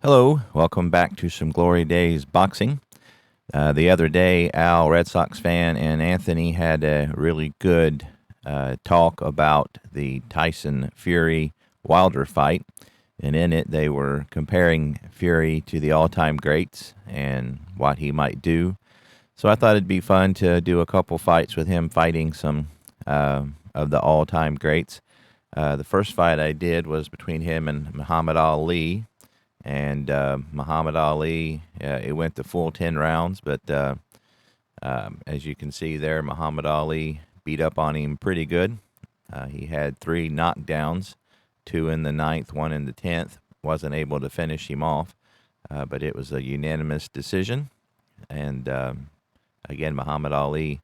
Hello, welcome back to some Glory Days boxing. The other day, Al, Red Sox fan, and Anthony had a really good talk about the Tyson Fury Wilder fight, and in it they were comparing Fury to the all-time greats and what he might do. So I thought it'd be fun to do a couple fights with him fighting some of the all-time greats. The first fight I did was between him and Muhammad Ali. And Muhammad Ali, it went the full 10 rounds, but as you can see there, Muhammad Ali beat up on him pretty good. He had 3 knockdowns, 2 in the 9th, 1 in the 10th. Wasn't able to finish him off, but it was a unanimous decision. And again, Muhammad Ali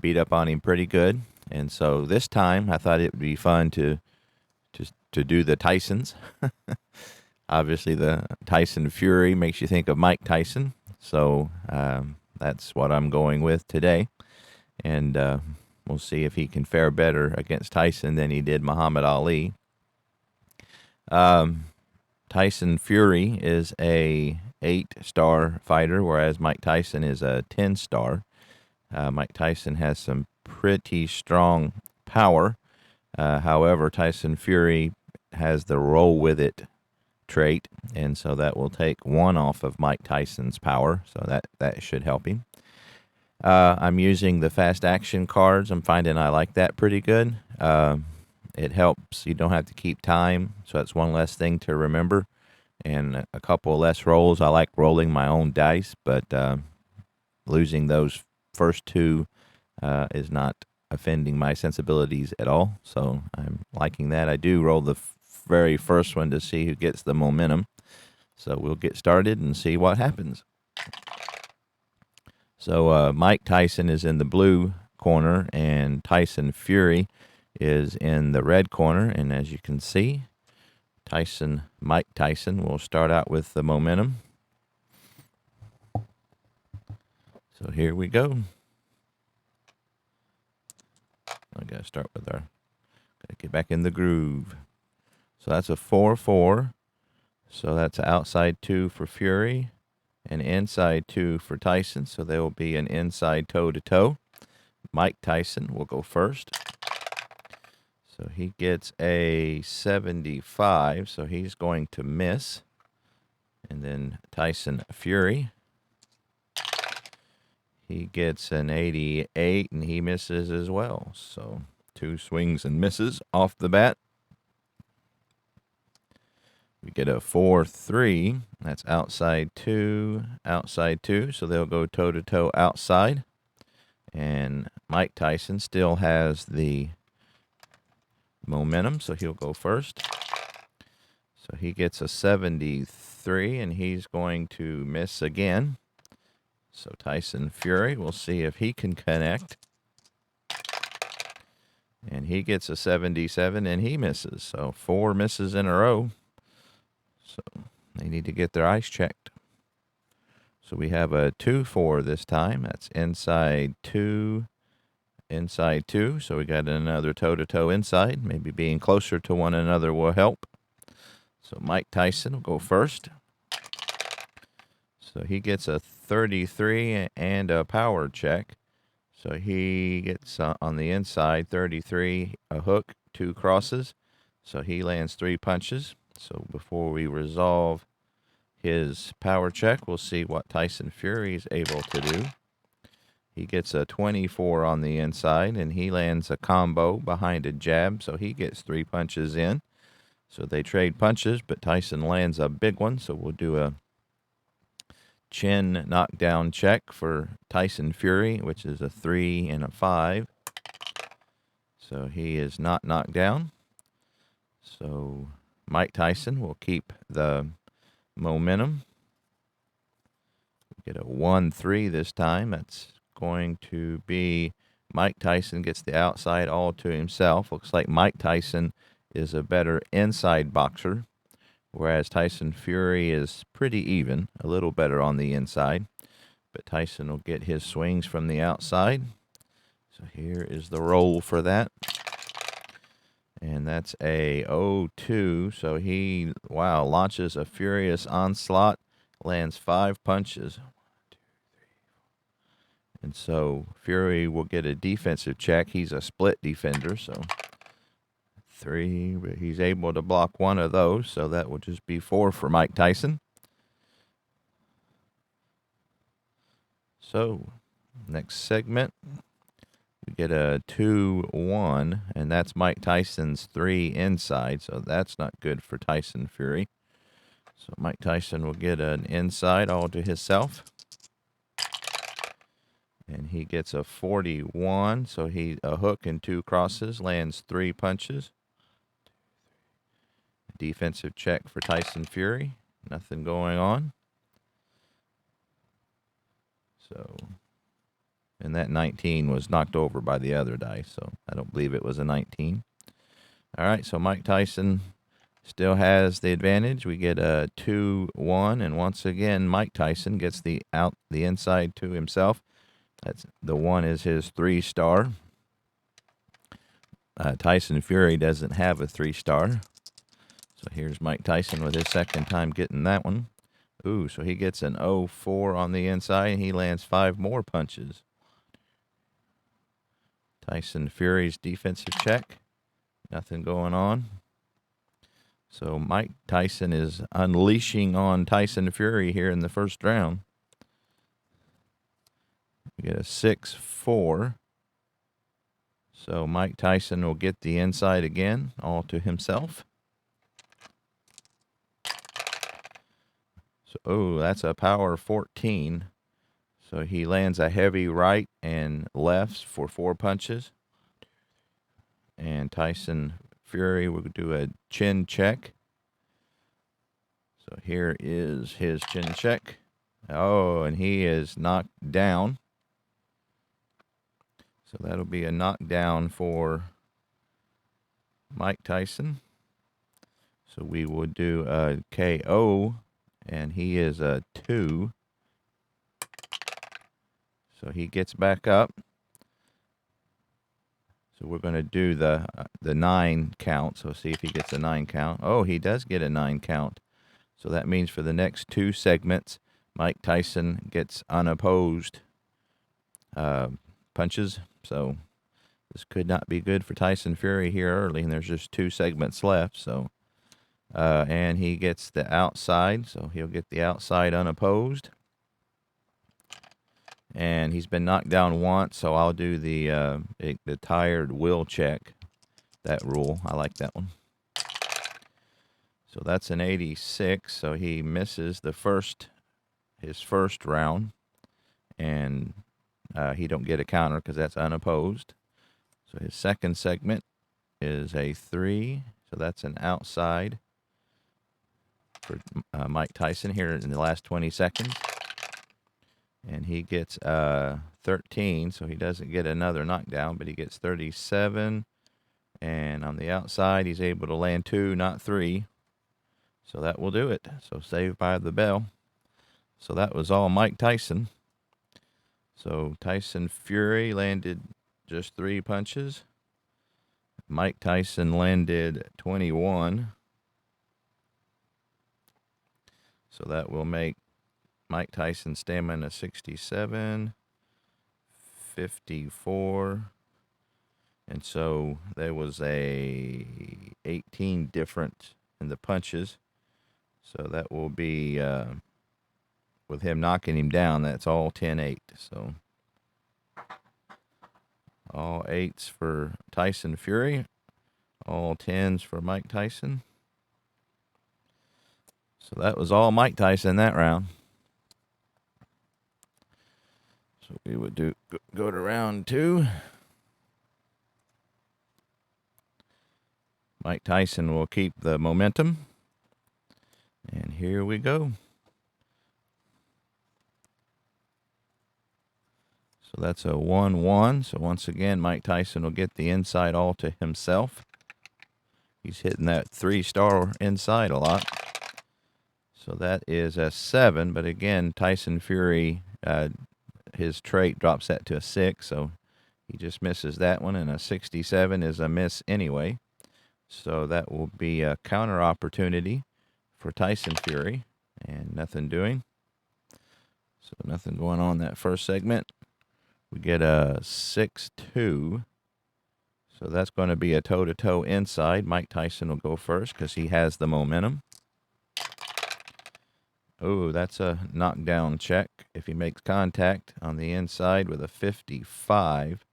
beat up on him pretty good. And so this time, I thought it would be fun to do the Tysons. Obviously, the Tyson Fury makes you think of Mike Tyson, so that's what I'm going with today. And we'll see if he can fare better against Tyson than he did Muhammad Ali. Tyson Fury is a 8-star fighter, whereas Mike Tyson is a 10-star. Mike Tyson has some pretty strong power. However, Tyson Fury has the roll with it trait, and so that will take 1 off of Mike Tyson's power, so that should help him. I'm using the fast action cards. I'm finding I like that pretty good. It helps. You don't have to keep time, so that's one less thing to remember, and a couple less rolls. I like rolling my own dice, but losing those first 2 is not offending my sensibilities at all, so I'm liking that. I do roll the very first one to see who gets the momentum. So we'll get started and see what happens. So Mike Tyson is in the blue corner and Tyson Fury is in the red corner. And as you can see, Mike Tyson will start out with the momentum. So here we go. I gotta start with gotta get back in the groove. So that's a 4-4. So that's outside 2 for Fury and inside 2 for Tyson. So there will be an inside toe-to-toe. Mike Tyson will go first. So he gets a 75. So he's going to miss. And then Tyson Fury, he gets an 88 and he misses as well. So 2 swings and misses off the bat. We get a 4-3. That's outside 2, outside 2. So they'll go toe-to-toe outside. And Mike Tyson still has the momentum, so he'll go first. So he gets a 73, and he's going to miss again. So Tyson Fury, we'll see if he can connect. And he gets a 77, and he misses. So 4 misses in a row. So they need to get their ice checked. So we have a 2-4 this time. That's inside 2, inside 2. So we got another toe-to-toe inside. Maybe being closer to one another will help. So Mike Tyson will go first. So he gets a 33 and a power check. So he gets on the inside 33, a hook, 2 crosses. So he lands 3 punches. So before we resolve his power check, we'll see what Tyson Fury is able to do. He gets a 24 on the inside, and he lands a combo behind a jab, so he gets 3 punches in. So they trade punches, but Tyson lands a big one, so we'll do a chin knockdown check for Tyson Fury, which is a 3 and a 5. So he is not knocked down. So Mike Tyson will keep the momentum. We get a 1-3 this time. That's going to be Mike Tyson gets the outside all to himself. Looks like Mike Tyson is a better inside boxer, whereas Tyson Fury is pretty even, a little better on the inside. But Tyson will get his swings from the outside. So here is the roll for that. And that's a 0-2. So he, wow, launches a furious onslaught, lands 5 punches. And so Fury will get a defensive check. He's a split defender, so 3, but he's able to block 1 of those, so that will just be 4 for Mike Tyson. So next segment, we get a 2-1, and that's Mike Tyson's 3 inside, so that's not good for Tyson Fury. So Mike Tyson will get an inside all to himself. And he gets a 41, so he a hook and 2 crosses, lands 3 punches. Defensive check for Tyson Fury. Nothing going on. So, and that 19 was knocked over by the other dice, so I don't believe it was a 19. All right, so Mike Tyson still has the advantage. We get a 2-1, and once again, Mike Tyson gets the inside to himself. That's the 1 is his 3-star. Tyson Fury doesn't have a 3-star. So here's Mike Tyson with his second time getting that one. Ooh, so he gets an 0-4 on the inside, and he lands 5 more punches. Tyson Fury's defensive check. Nothing going on. So Mike Tyson is unleashing on Tyson Fury here in the first round. We get a 6-4. So Mike Tyson will get the inside again, all to himself. So, oh, that's a power 14. So he lands a heavy right and lefts for 4 punches. And Tyson Fury will do a chin check. So here is his chin check. Oh, and he is knocked down. So that'll be a knockdown for Mike Tyson. So we will do a KO, and he is a 2. So he gets back up. So we're going to do the 9 count. So see if he gets a 9 count. Oh, he does get a 9 count. So that means for the next 2 segments, Mike Tyson gets unopposed punches. So this could not be good for Tyson Fury here early, and there's just 2 segments left. So and he gets the outside, so he'll get the outside unopposed. And he's been knocked down once, so I'll do the tired will check. That rule, I like that one. So that's an 86. So he misses his first round, and he don't get a counter because that's unopposed. So his second segment is a 3. So that's an outside for Mike Tyson here in the last 20 seconds. And he gets 13, so he doesn't get another knockdown, but he gets 37. And on the outside, he's able to land 2, not 3. So that will do it. So saved by the bell. So that was all Mike Tyson. So Tyson Fury landed just 3 punches. Mike Tyson landed 21. So that will make Mike Tyson stamina 67, 54, and so there was a 18 different in the punches. So that will be, with him knocking him down, that's all 10-8. So all 8s for Tyson Fury, all 10s for Mike Tyson. So that was all Mike Tyson that round. So we would go to round 2. Mike Tyson will keep the momentum. And here we go. So that's a 1-1. So once again, Mike Tyson will get the inside all to himself. He's hitting that 3-star inside a lot. So that is a 7. But again, Tyson Fury, his trait drops that to a 6, so he just misses that one, and a 67 is a miss anyway. So that will be a counter opportunity for Tyson Fury, and nothing doing. So nothing going on that first segment. We get a 6-2. So that's going to be a toe-to-toe inside. Mike Tyson will go first because he has the momentum. Oh, that's a knockdown check. If he makes contact on the inside with a 55,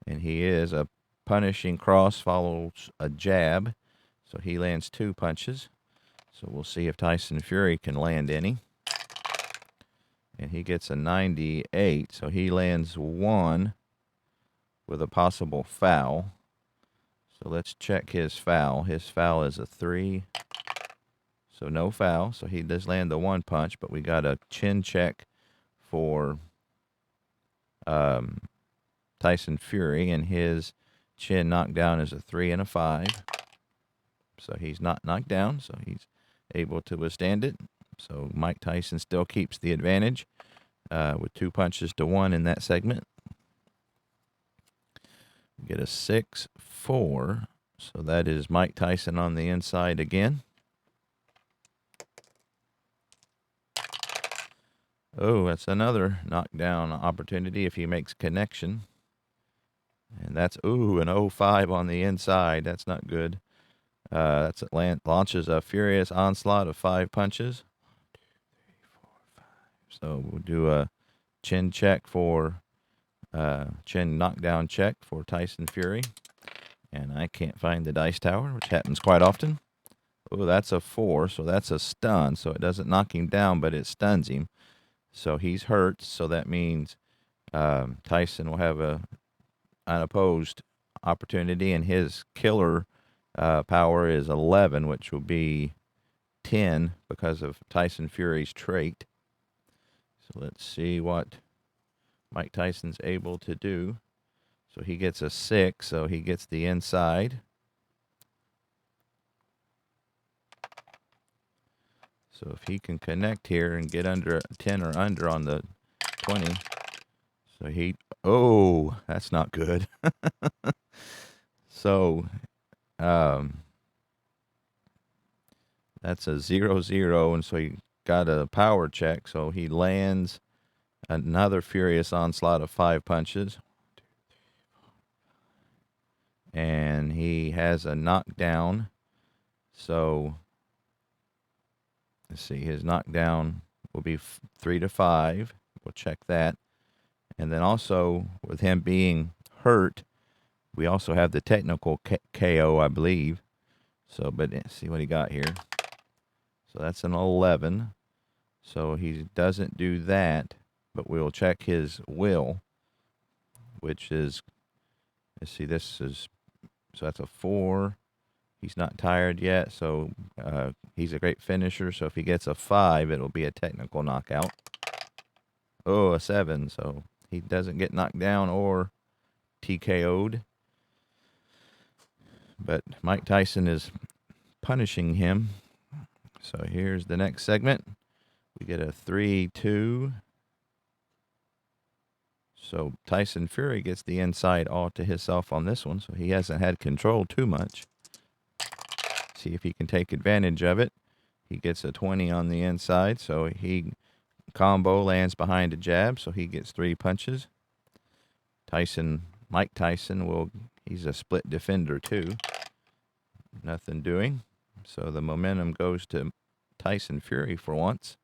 and he is, a punishing cross follows a jab. So he lands 2 punches. So we'll see if Tyson Fury can land any. And he gets a 98, so he lands 1 with a possible foul. So let's check his foul. His foul is a 3, so no foul. So he does land the 1 punch, but we got a chin check for Tyson Fury, and his chin knockdown is a 3 and a 5. So he's not knocked down, so he's able to withstand it. So Mike Tyson still keeps the advantage with 2 punches to 1 in that segment. We get a 6-4. So that is Mike Tyson on the inside again. Oh, that's another knockdown opportunity if he makes connection. And that's, an 0-5 on the inside. That's not good. That's launches a furious onslaught of 5 punches. 1, 2, 3, 4, 5. So we'll do a chin check for chin knockdown check for Tyson Fury. And I can't find the dice tower, which happens quite often. Oh, that's a 4, so that's a stun. So it doesn't knock him down, but it stuns him. So he's hurt, so that means Tyson will have a unopposed opportunity, and his killer power is 11, which will be 10 because of Tyson Fury's trait. So let's see what Mike Tyson's able to do. So he gets a 6, so he gets the inside. So if he can connect here and get under 10 or under on the 20. So that's not good. So that's a 0-0, and so he got a power check. So he lands another furious onslaught of 5 punches. And he has a knockdown. So let's see, his knockdown will be 3-5. We'll check that. And then also, with him being hurt, we also have the technical KO, I believe. So, but let's see what he got here. So that's an 11. So he doesn't do that, but we'll check his will, which is, let's see, so that's a 4. He's not tired yet, so he's a great finisher. So if he gets a 5, it'll be a technical knockout. Oh, a 7, so he doesn't get knocked down or TKO'd. But Mike Tyson is punishing him. So here's the next segment. We get a 3-2. So Tyson Fury gets the inside all to himself on this one, so he hasn't had control too much. See if he can take advantage of it. He gets a 20 on the inside, so he combo lands behind a jab, so he gets 3 punches. Mike Tyson he's a split defender too. Nothing doing. So the momentum goes to Tyson Fury for once.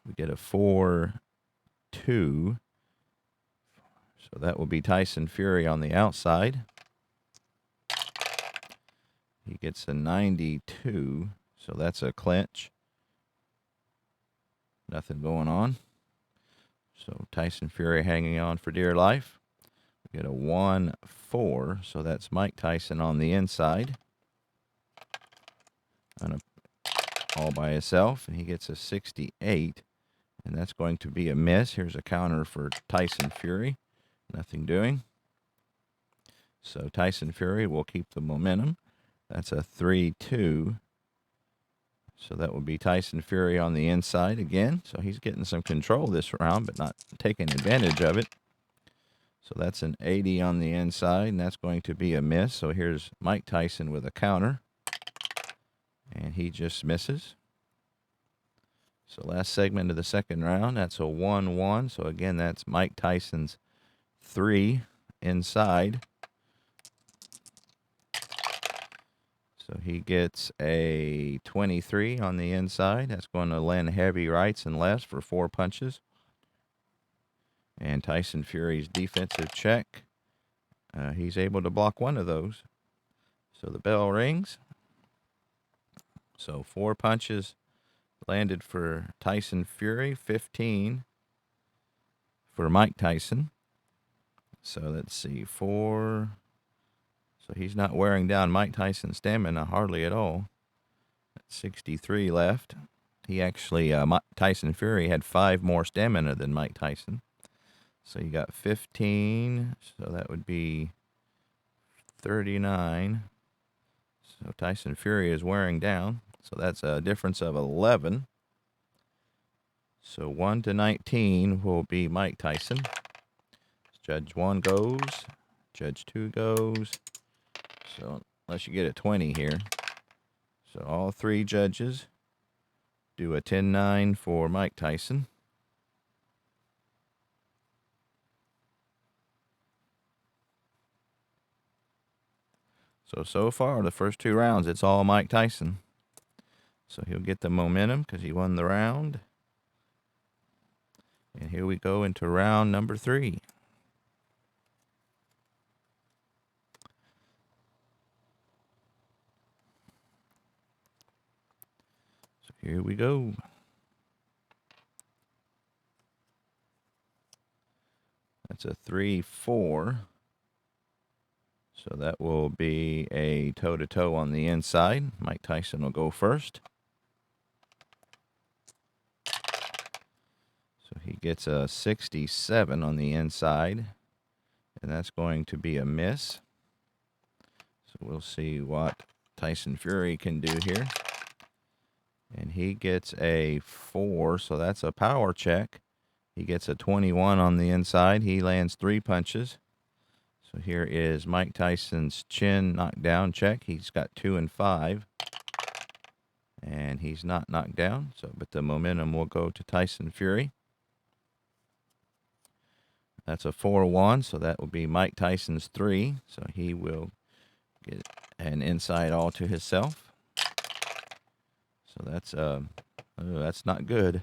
We get a 4-2. So that will be Tyson Fury on the outside. He gets a 92. So that's a clinch. Nothing going on. So Tyson Fury hanging on for dear life. We get a 1-4. So that's Mike Tyson on the inside. All by himself. And he gets a 68. And that's going to be a miss. Here's a counter for Tyson Fury. Nothing doing. So Tyson Fury will keep the momentum. That's a 3-2. So that would be Tyson Fury on the inside again. So he's getting some control this round, but not taking advantage of it. So that's an 80 on the inside, and that's going to be a miss. So here's Mike Tyson with a counter, and he just misses. So last segment of the second round, that's a 1-1. So again, that's Mike Tyson's 3 inside. So he gets a 23 on the inside. That's going to land heavy rights and lefts for 4 punches. And Tyson Fury's defensive check. He's able to block one of those. So the bell rings. So 4 punches landed for Tyson Fury, 15 for Mike Tyson. So let's see, 4. So he's not wearing down Mike Tyson's stamina hardly at all. 63 left. He actually, Tyson Fury had 5 more stamina than Mike Tyson. So you got 15, so that would be 39. So Tyson Fury is wearing down. So that's a difference of 11. So 1-19 will be Mike Tyson. Judge 1 goes. Judge 2 goes. So unless you get a 20 here. So all 3 judges do a 10-9 for Mike Tyson. So far, the first 2 rounds, it's all Mike Tyson. So he'll get the momentum because he won the round. And here we go into round number 3. So here we go. That's a 3-4. So that will be a toe-to-toe on the inside. Mike Tyson will go first. So he gets a 67 on the inside. And that's going to be a miss. So we'll see what Tyson Fury can do here. And he gets a 4, so that's a power check. He gets a 21 on the inside. He lands 3 punches. So here is Mike Tyson's chin knockdown check. He's got 2 and 5. And he's not knocked down. So, but the momentum will go to Tyson Fury. That's a 4-1. So that will be Mike Tyson's 3. So he will get an inside all to himself. So that's not good.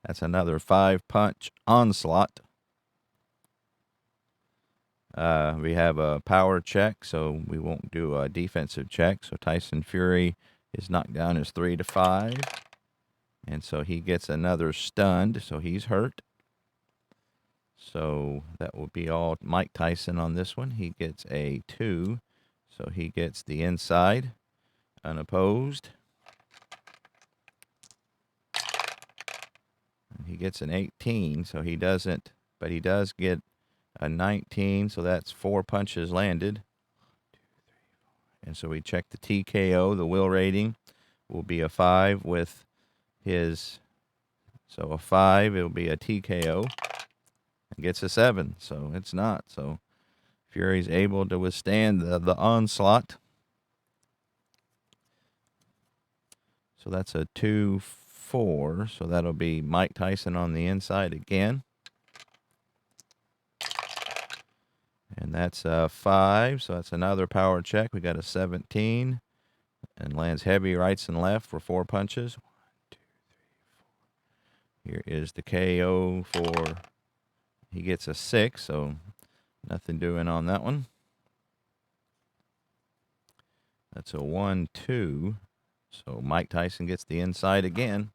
That's another 5-punch onslaught. We have a power check, so we won't do a defensive check. So Tyson Fury is knocked down as 3-5. And so he gets another stunned, so he's hurt. So that will be all Mike Tyson on this one. He gets a 2, so he gets the inside unopposed. And he gets an 18, so he doesn't, but he does get a 19, so that's 4 punches landed. And so we check the TKO. The will rating will be a 5 with his, so a 5, it'll be a TKO. And gets a 7, so it's not. So Fury's able to withstand the onslaught. So that's a 2-4, so that'll be Mike Tyson on the inside again. And that's a 5, so that's another power check. We got a 17, and lands heavy rights and left for 4 punches. 1, 2, 3, 4. Here is the KO for, he gets a 6, so nothing doing on that one. That's a 1-2, so Mike Tyson gets the inside again.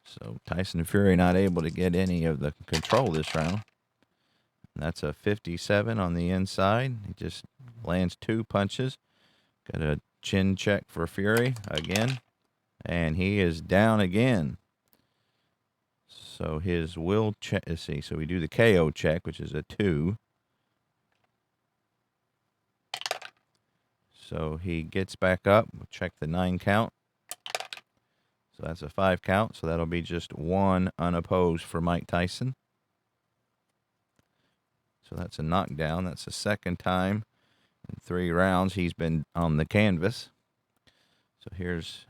So Tyson Fury not able to get any of the control this round. That's a 57 on the inside. He just lands 2 punches. Got a chin check for Fury again. And he is down again. So his will check, let's see. So we do the KO check, which is a 2. So he gets back up. We'll check the 9 count. So that's a 5 count. So that'll be just 1 unopposed for Mike Tyson. So that's a knockdown. That's the second time in 3 rounds he's been on the canvas. So here's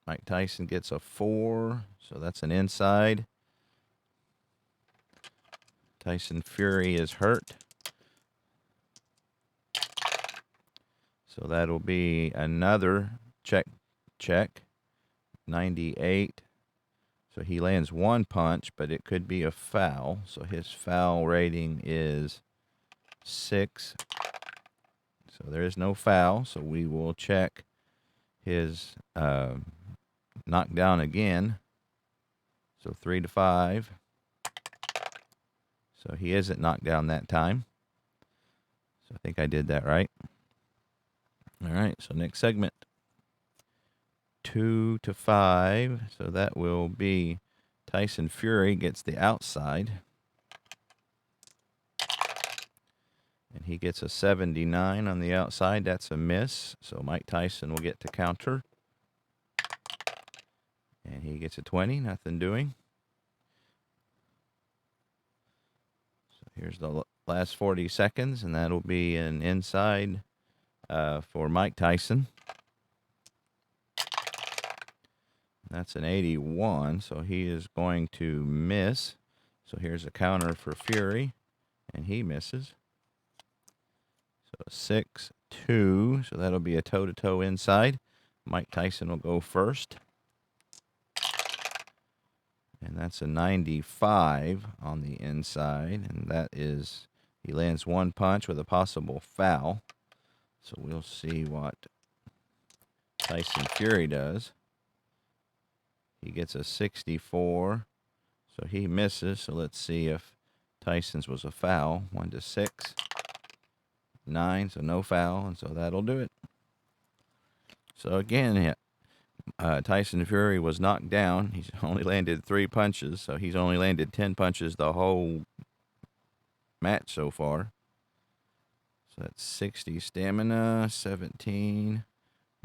Mike Tyson gets a 4. So that's an inside. Tyson Fury is hurt. So that'll be another check. 98. So he lands 1 punch, but it could be a foul. So his foul rating is 6. So there is no foul. So we will check his knockdown again. So 3-5. So he isn't knocked down that time. So I think I did that right. All right. So next segment. 2-5. So that will be Tyson Fury gets the outside. And he gets a 79 on the outside. That's a miss. So Mike Tyson will get to counter. And he gets a 20. Nothing doing. So here's the last 40 seconds. And that'll be an inside for Mike Tyson. That's an 81. So he is going to miss. So here's a counter for Fury. And he misses. So 6-2. So that'll be a toe-to-toe inside. Mike Tyson will go first. And that's a 95 on the inside. And that is, he lands 1 punch with a possible foul. So we'll see what Tyson Fury does. He gets a 64. So he misses. So let's see if Tyson's was a foul. 1-6. 9, so no foul, and so that'll do it. So again, Tyson Fury was knocked down. He's only landed 3 punches, so he's only landed 10 punches the whole match so far. So that's 60 stamina, 17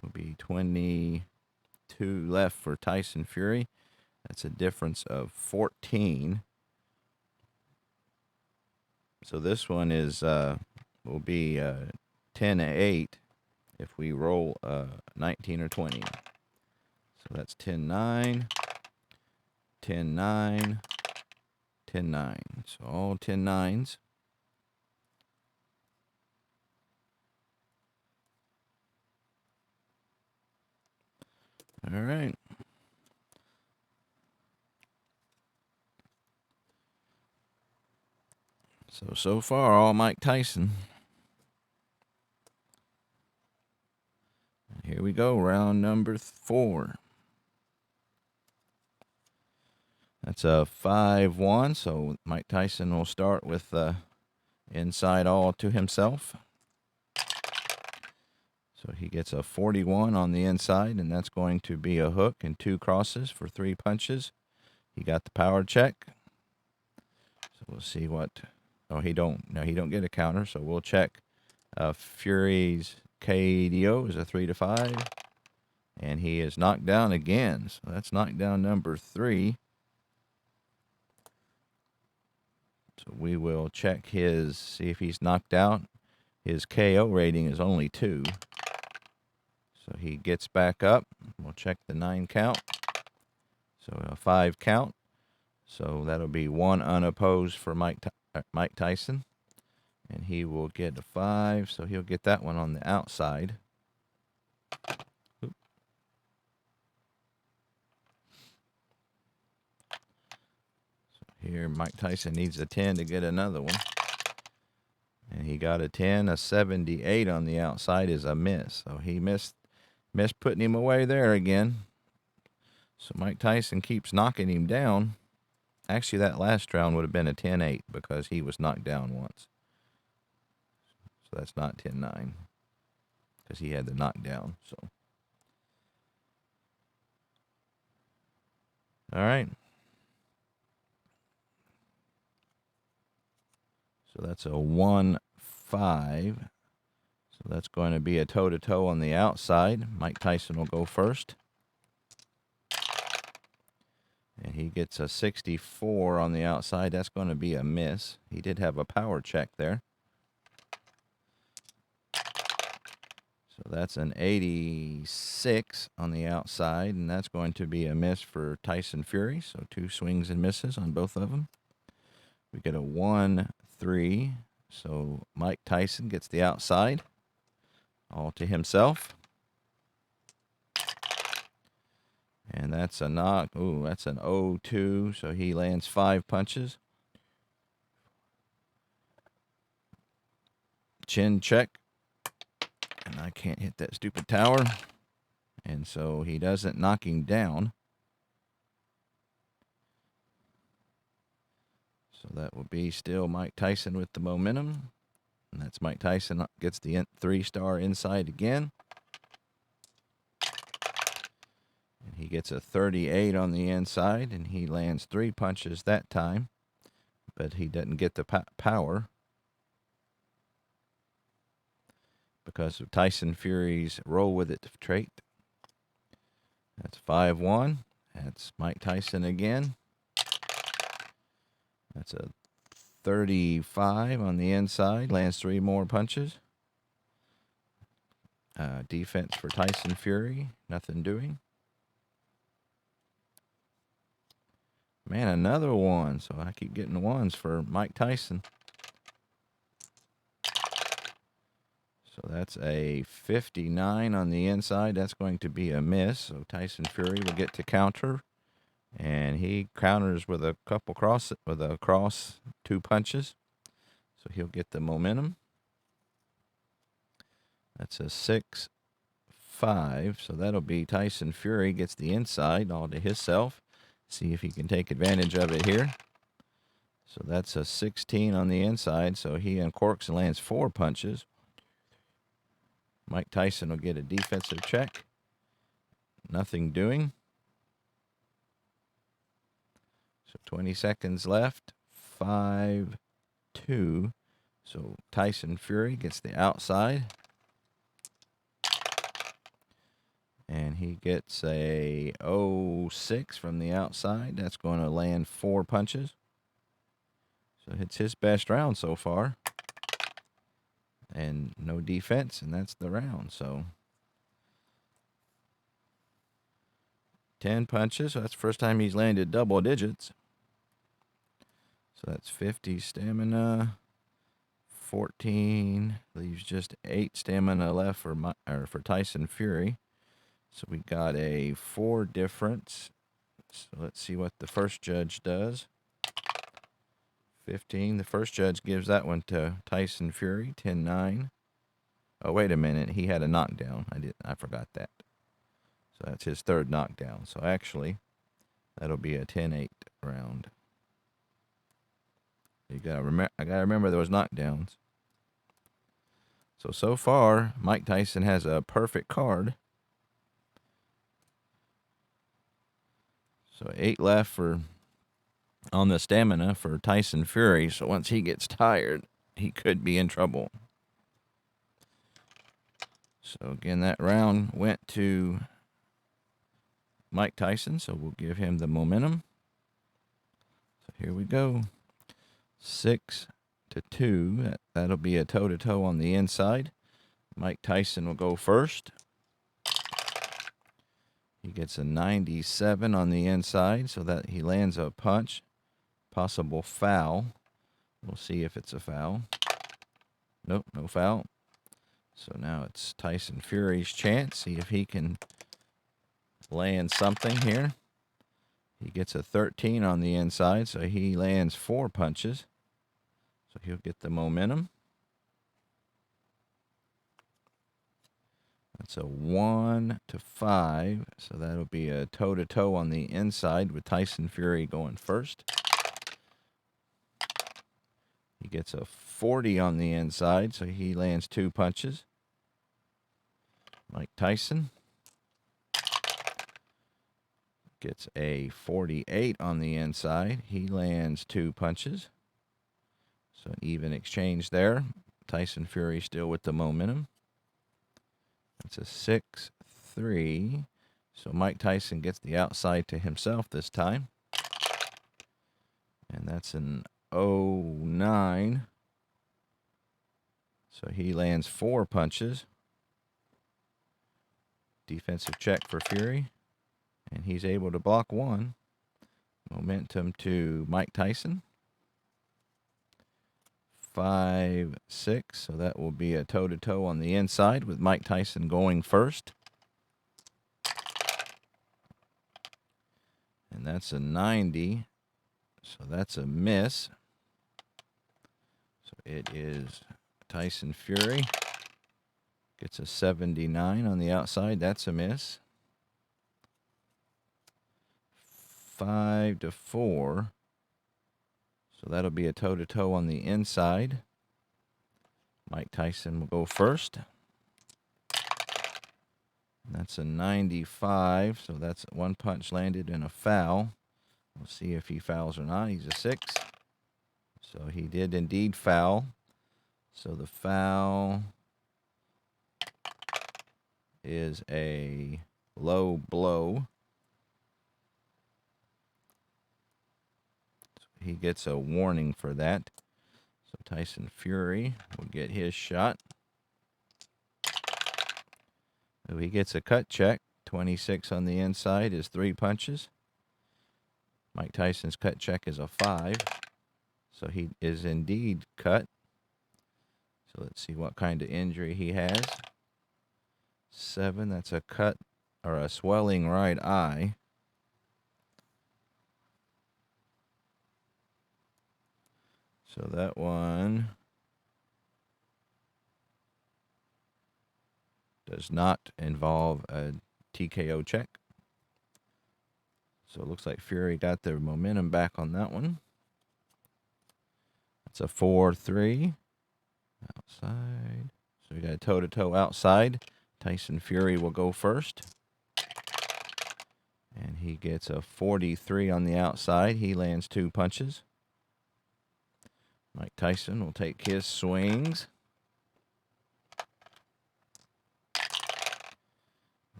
will be 22 left for Tyson Fury. That's a difference of 14. So this one is will be 10-8 if we roll 19 or 20. So that's 10-9, 10-9, 10-9. So all 10 nines. All right. So far, all Mike Tyson. Here we go, round number 4. That's a 5-1, so Mike Tyson will start with the inside all to himself. So he gets a 41 on the inside, and that's going to be a hook and 2 crosses for 3 punches. He got the power check. So we'll see what... Oh, he don't get a counter, so we'll check. Fury's KDO is a 3-5, and he is knocked down again. So that's knockdown number 3. So we will check see if he's knocked out. His KO rating is only 2. So he gets back up. We'll check the 9 count. So a 5 count. So that'll be 1 unopposed for Mike Tyson. And he will get a 5, so he'll get that one on the outside. Oop. So here, Mike Tyson needs a 10 to get another one. And he got a 10. A 78 on the outside is a miss. So he missed putting him away there again. So Mike Tyson keeps knocking him down. Actually, that last round would have been a 10-8 because he was knocked down once. So that's not 10-9 because he had the knockdown. So, all right. So that's a 1-5. So that's going to be a toe-to-toe on the outside. Mike Tyson will go first. And he gets a 64 on the outside. That's going to be a miss. He did have a power check there. So that's an 86 on the outside, and that's going to be a miss for Tyson Fury. So 2 swings and misses on both of them. We get a 1-3. So Mike Tyson gets the outside all to himself. And that's a knock. Ooh, that's an 0-2. So he lands 5 punches. Chin check. And I can't hit that stupid tower. And so he doesn't knock him down. So that will be still Mike Tyson with the momentum. And that's Mike Tyson gets the 3-star inside again. And he gets a 38 on the inside, and he lands 3 punches that time. But he doesn't get the power because of Tyson Fury's roll with it trait. That's 5-1. That's Mike Tyson again. That's a 35 on the inside. Lands 3 more punches. Defense for Tyson Fury. Nothing doing. Man, another 1. So I keep getting 1s for Mike Tyson. So that's a 59 on the inside. That's going to be a miss. So Tyson Fury will get to counter. And he counters with a couple cross 2 punches. So he'll get the momentum. That's a 6-5. So that'll be Tyson Fury gets the inside all to himself. See if he can take advantage of it here. So that's a 16 on the inside. So he uncorks and lands 4 punches. Mike Tyson will get a defensive check. Nothing doing. So 20 seconds left. 5-2. So Tyson Fury gets the outside. And he gets a 0-6 from the outside. That's going to land 4 punches. So it's his best round so far. And no defense, and that's the round. So 10 punches. So that's the first time he's landed double digits. So that's 50 stamina. 14. Leaves just 8 stamina left for Tyson Fury. So we got a 4 difference. So let's see what the first judge does. 15. The first judge gives that one to Tyson Fury. 10-9. Oh, wait a minute. He had a knockdown. I forgot that. So that's his 3rd knockdown. So actually, that'll be a 10-8 round. I gotta remember those knockdowns. So far, Mike Tyson has a perfect card. So 8 left on the stamina for Tyson Fury. So once he gets tired, he could be in trouble. So again, that round went to Mike Tyson. So we'll give him the momentum. So here we go. 6-2. That'll be a toe-to-toe on the inside. Mike Tyson will go first. He gets a 97 on the inside, so that he lands a punch. Possible foul. We'll see if it's a foul. Nope, no foul. So now it's Tyson Fury's chance. See if he can land something here. He gets a 13 on the inside, so he lands 4 punches. So he'll get the momentum. That's a 1-5. So that'll be a toe-to-toe on the inside with Tyson Fury going first. He gets a 40 on the inside, so he lands 2 punches. Mike Tyson gets a 48 on the inside. He lands 2 punches. So an even exchange there. Tyson Fury still with the momentum. That's a 6-3. So Mike Tyson gets the outside to himself this time. And that's an 0-9. So he lands 4 punches. Defensive check for Fury. And he's able to block 1. Momentum to Mike Tyson. 5-6. So that will be a toe-to-toe on the inside with Mike Tyson going first. And that's a 90. So that's a miss. So it is Tyson Fury. Gets a 79 on the outside. That's a miss. 5-4. So that'll be a toe-to-toe on the inside. Mike Tyson will go first. That's a 95. So that's 1 punch landed and a foul. We'll see if he fouls or not. He's a 6. So he did indeed foul. So the foul is a low blow. So he gets a warning for that. So Tyson Fury will get his shot. So he gets a cut check. 26 on the inside is 3 punches. Mike Tyson's cut check is a 5. So he is indeed cut. So let's see what kind of injury he has. 7, that's a cut or a swelling right eye. So that one does not involve a TKO check. So it looks like Fury got their momentum back on that one. It's a 4-3. Outside. So we got a toe-to-toe outside. Tyson Fury will go first. And he gets a 43 on the outside. He lands 2 punches. Mike Tyson will take his swings.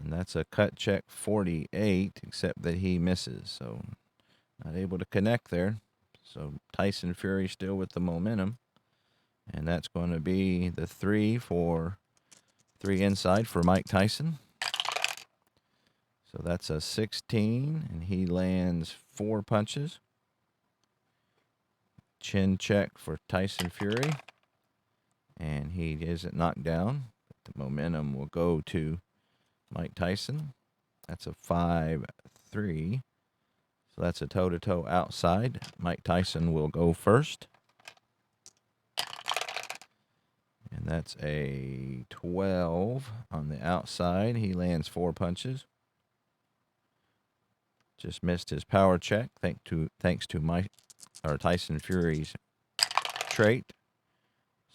And that's a cut check 48, except that he misses. So not able to connect there. So Tyson Fury still with the momentum. And that's going to be the 3 inside for Mike Tyson. So that's a 16, and he lands 4 punches. Chin check for Tyson Fury. And he isn't knocked down. The momentum will go to Mike Tyson. That's a 5-3. So that's a toe-to-toe outside. Mike Tyson will go first. And that's a 12 on the outside. He lands 4 punches. Just missed his power check thanks to Tyson Fury's trait.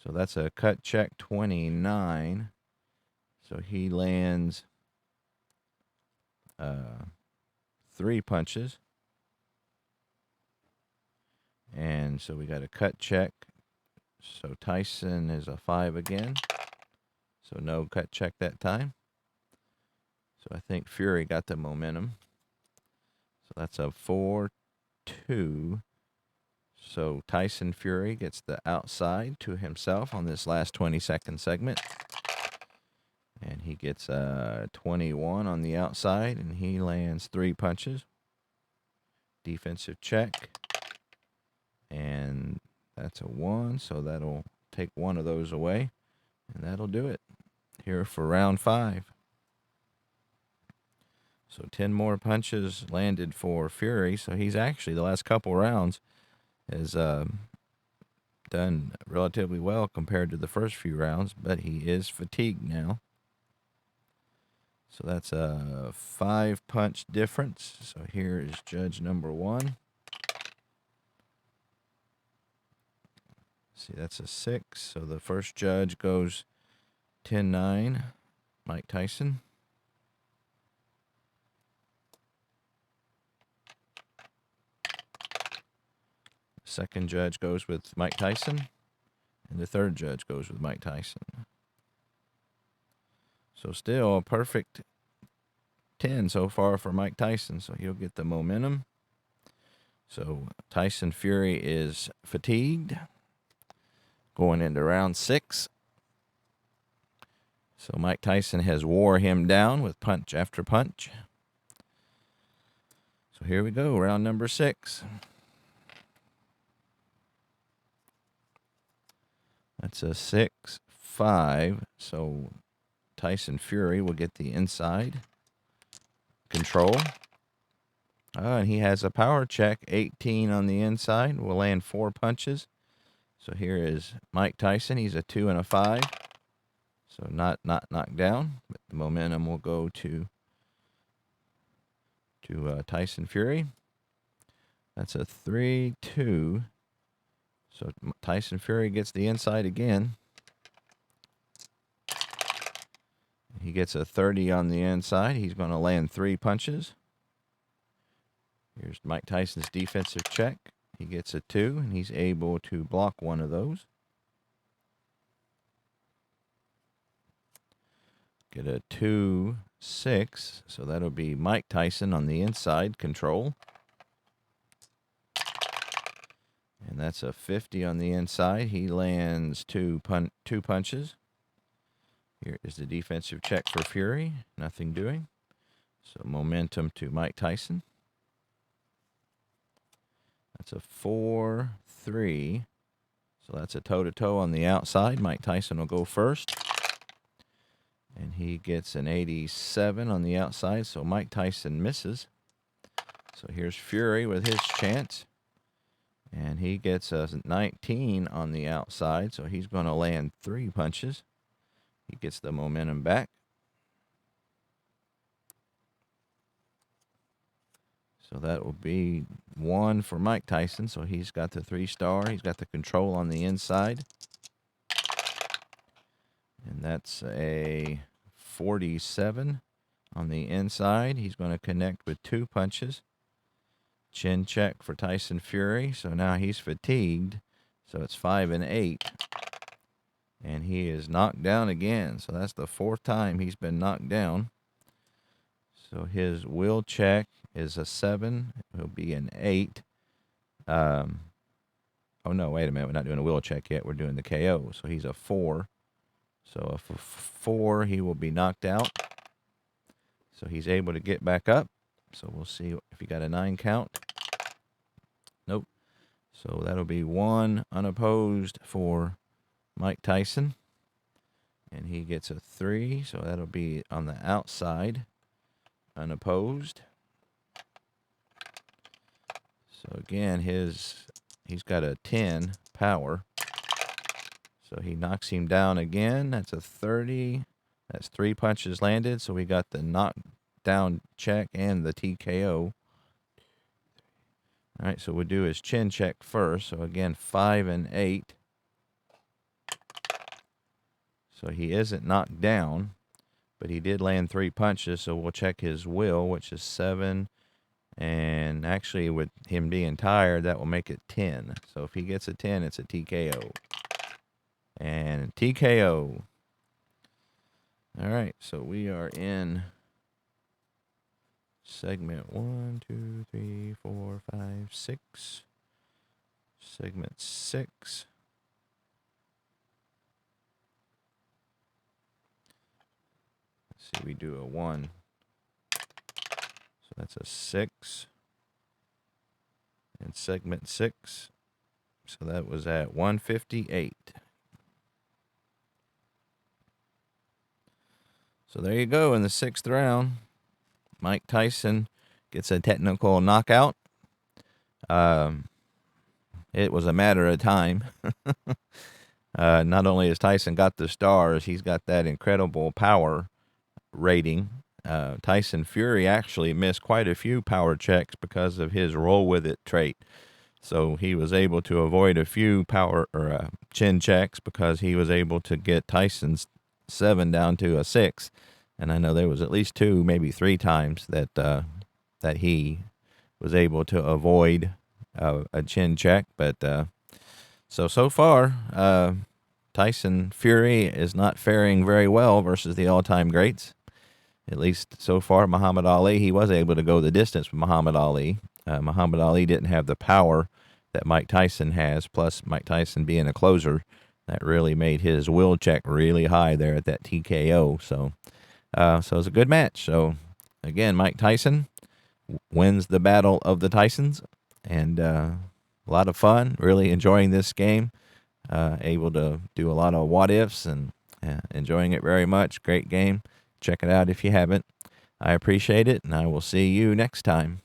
So that's a cut check 29. So he lands 3 punches. And so we got a cut check. So Tyson is a 5 again. So no cut check that time. So I think Fury got the momentum. So that's a 4-2. So Tyson Fury gets the outside to himself on this last 20-second segment. And he gets a 21 on the outside, and he lands 3 punches. Defensive check. And that's a 1, so that'll take 1 of those away. And that'll do it here for round 5. So 10 more punches landed for Fury. So he's actually, the last couple rounds, has done relatively well compared to the first few rounds, but he is fatigued now. So that's a 5-punch difference. So here is judge number 1. See, that's a 6. So the first judge goes 10-9, Mike Tyson. Second judge goes with Mike Tyson. And the third judge goes with Mike Tyson. So still a perfect 10 so far for Mike Tyson. So he'll get the momentum. So Tyson Fury is fatigued, going into round 6. So Mike Tyson has wore him down with punch after punch. So here we go, round number 6. That's a 6-5. So Tyson Fury will get the inside control. And he has a power check, 18 on the inside. Will land 4 punches. So here is Mike Tyson. He's a 2 and a 5. So not knocked down, but the momentum will go to Tyson Fury. That's a 3-2. So Tyson Fury gets the inside again. He gets a 30 on the inside. He's going to land 3 punches. Here's Mike Tyson's defensive check. He gets a 2, and he's able to block one of those. Get a 2-6. So that'll be Mike Tyson on the inside control. And that's a 50 on the inside. He lands 2 punches. Here is the defensive check for Fury. Nothing doing. So momentum to Mike Tyson. That's a 4-3. So that's a toe-to-toe on the outside. Mike Tyson will go first. And he gets an 87 on the outside. So Mike Tyson misses. So here's Fury with his chance. And he gets a 19 on the outside. So he's going to land 3 punches. He gets the momentum back. So that will be 1 for Mike Tyson. So he's got the 3-star. He's got the control on the inside. And that's a 47 on the inside. He's going to connect with 2 punches. Chin check for Tyson Fury. So now he's fatigued. So it's 5 and 8. And he is knocked down again. So that's the 4th time he's been knocked down. So his will check is a 7. It'll be an 8. Oh, no, wait a minute. We're not doing a will check yet. We're doing the KO. So he's a 4. So a 4, he will be knocked out. So he's able to get back up. So we'll see if he got a 9 count. Nope. So that'll be 1 unopposed for Mike Tyson. And he gets a 3. So that'll be on the outside, unopposed. So again, he's got a 10 power. So he knocks him down again. That's a 30. That's 3 punches landed. So we got the knockdown check and the TKO. All right, so we'll do his chin check first. So again, 5 and 8. So he isn't knocked down, but he did land 3 punches. So we'll check his will, which is 7. And actually, with him being tired, that will make it 10. So if he gets a 10, it's a TKO. And TKO. All right, so we are in segment 1, 2, 3, 4, 5, 6. Segment 6. Let's see, we do a 1. So that's a 6. And segment 6. So that was at 158. So there you go in the 6th round. Mike Tyson gets a technical knockout. It was a matter of time. Not only has Tyson got the stars, he's got that incredible power rating. Tyson Fury actually missed quite a few power checks because of his roll with it trait. So he was able to avoid a few power or chin checks because he was able to get Tyson's 7 down to a 6. And I know there was at least 2, maybe 3 times that he was able to avoid a chin check. But so far, Tyson Fury is not faring very well versus the all-time greats. At least so far, Muhammad Ali, he was able to go the distance with Muhammad Ali. Muhammad Ali didn't have the power that Mike Tyson has, plus Mike Tyson being a closer, that really made his will check really high there at that TKO. So it was a good match. So, again, Mike Tyson wins the battle of the Tysons, and a lot of fun, really enjoying this game, able to do a lot of what-ifs and enjoying it very much. Great game. Check it out if you haven't. I appreciate it, and I will see you next time.